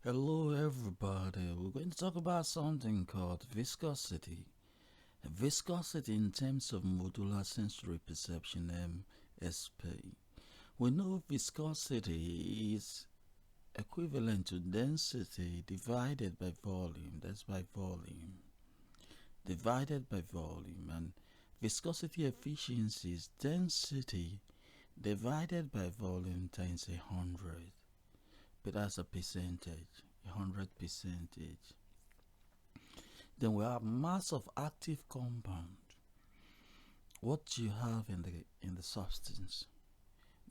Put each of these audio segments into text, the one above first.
Hello, everybody. We're going to talk about something called viscosity. Viscosity in terms of modular sensory perception (MSP). We know viscosity is equivalent to density divided by volume. That's by volume. Divided by volume. And viscosity efficiency is density divided by volume times 100. But that's a percentage, 100 percentage. Then we have mass of active compound. What you have in the substance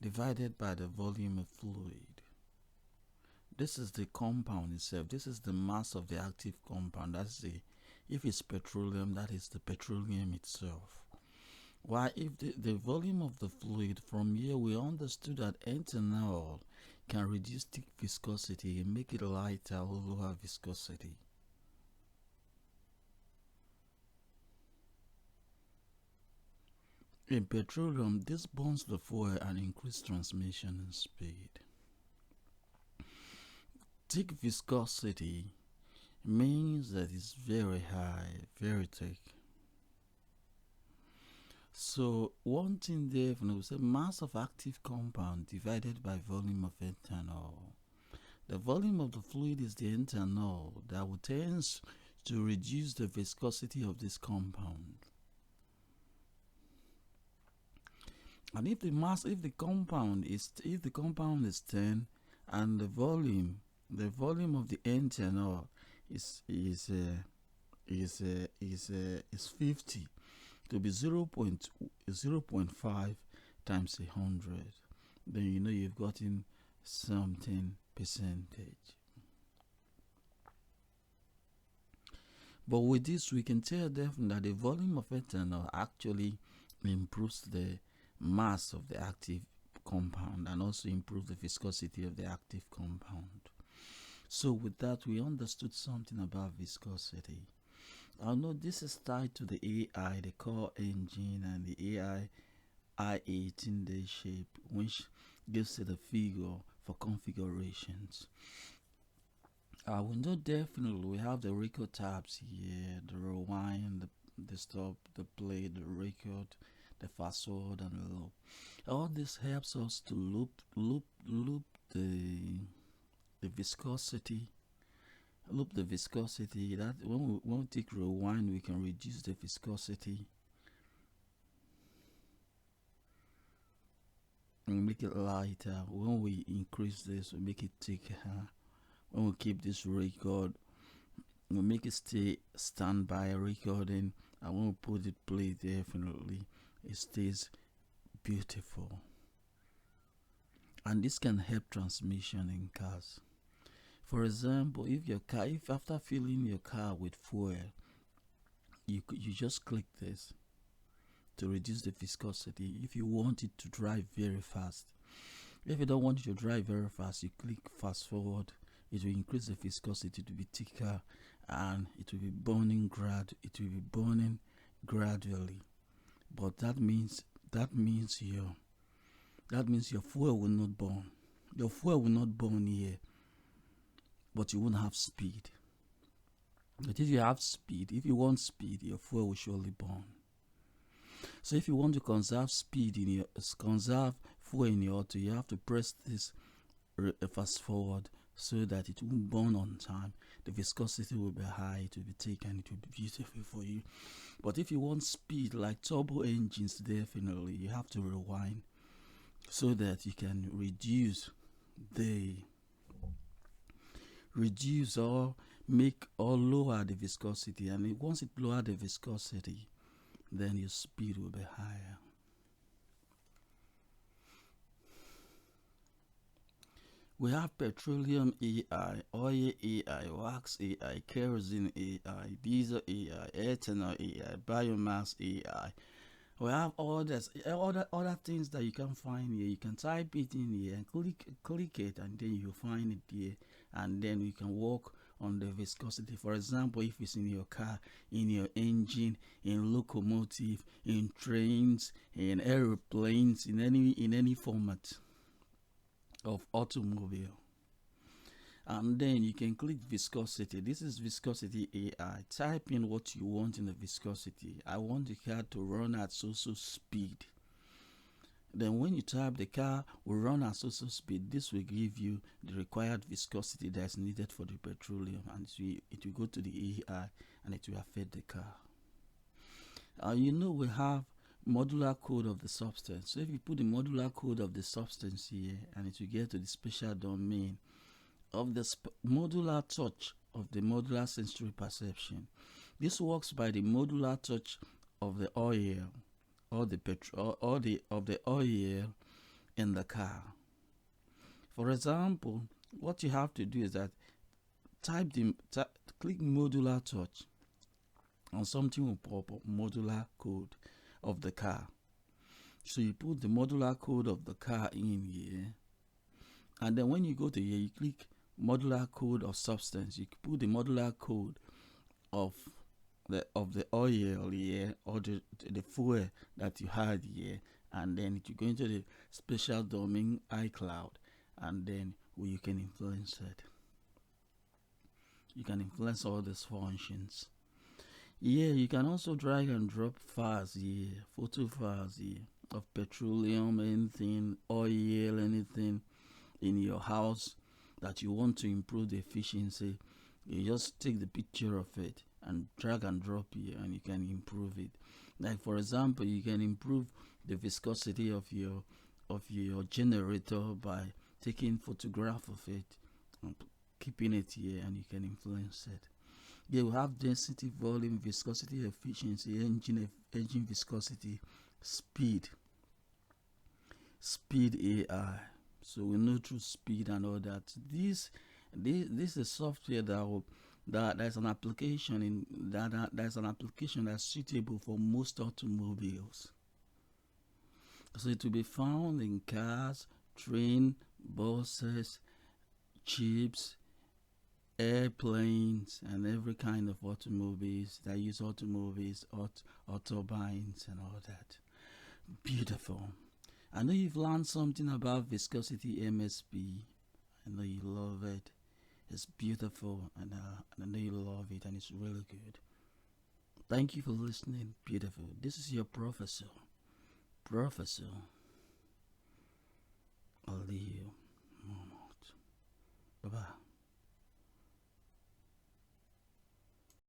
divided by the volume of fluid. This is the compound itself. This is the mass of the active compound. If it's petroleum, that is the petroleum itself. Why, if the volume of the fluid, from here we understood that ethanol can reduce thick viscosity and make it lighter or lower viscosity. In petroleum, this burns the fuel and increases transmission speed. Thick viscosity means that it's very high, very thick. So one thing definitely, we say mass of active compound divided by volume of ethanol. The volume of the fluid is the ethanol that will tend to reduce the viscosity of this compound. And if the compound is 10 and the volume of the ethanol is 50, to be 0.5 times 100, then you know you've gotten something percentage. But with this, we can tell definitely that the volume of ethanol actually improves the mass of the active compound and also improves the viscosity of the active compound. So with that, we understood something about viscosity. I know this is tied to the AI, the core engine, and the AI I-18D shape, which gives it a figure for configurations. We know definitely we have the record tabs here, the rewind, the stop, the play, the record, the fast forward, and the loop. All this helps us to loop the viscosity. Loop the viscosity. That when we take rewind, we can reduce the viscosity and make it lighter. When we increase this, we make it thicker. When we keep this record, we make it stay standby recording, and when we put it play, definitely it stays beautiful. And this can help transmission in cars. For example, if after filling your car with fuel, you just click this to reduce the viscosity. If you want it to drive very fast, if you don't want it to drive very fast, you click fast forward. It will increase the viscosity to be thicker, and it will be burning gradually. But that means your fuel will not burn. Your fuel will not burn here, but you won't have speed. But if you have speed, if you want speed, your fuel will surely burn. So if you want to conserve fuel in your auto, you have to press this fast forward so that it won't burn on time. The viscosity will be high, it will be thick, and it will be beautiful for you. But if you want speed, like turbo engines, definitely you have to rewind so that you can reduce or make or lower the viscosity. And once it lower the viscosity, then your speed will be higher. We have petroleum AI, oil AI, wax AI, kerosene AI, diesel AI, ethanol AI, biomass AI. We have all this, other things that you can find here. You can type it in here and click it, and then you find it here, and then we can work on the viscosity. For example, if it's in your car, in your engine, in locomotive, in trains, in airplanes, in any format of automobile. and then you can click viscosity. This is viscosity AI. Type in what you want in the viscosity. I want the car to run at so speed. Then when you type the car will run at so speed, this will give you the required viscosity that's needed for the petroleum, and it will go to the AI and it will affect the car. We have modular code of the substance. So if you put the modular code of the substance here, and it will get to the special domain of the modular touch of the modular sensory perception. This works by the modular touch of the oil or the petrol or of the oil in the car. For example, what you have to do is that click modular touch, and something will pop up, modular code of the car. So you put the modular code of the car in here, and then when you go to here, you click modular code of substance. You put the modular code of the oil here, or the fuel that you had here, and then you go into the special domain iCloud, and then you can influence it. You can influence all these functions. Yeah, you can also drag and drop files here, photo files here of petroleum, anything, oil, anything in your house that you want to improve the efficiency. You just take the picture of it and drag and drop here, and you can improve it. Like for example, you can improve the viscosity of your generator by taking photograph of it and keeping it here, and you can influence it. They will have density, volume, viscosity, efficiency, engine viscosity, speed AI. So we know through speed and all that. This is software there's an application that's suitable for most automobiles. So it will be found in cars, train, buses, ships, airplanes, and every kind of automobiles that use automobiles, autobahns, and all that. Beautiful. I know you've learned something about Viscosity Msp. I know you love it. It's beautiful, and I know you love it, and it's really good. Thank you for listening. Beautiful. This is your Professor Aliyo Momot. Bye-bye.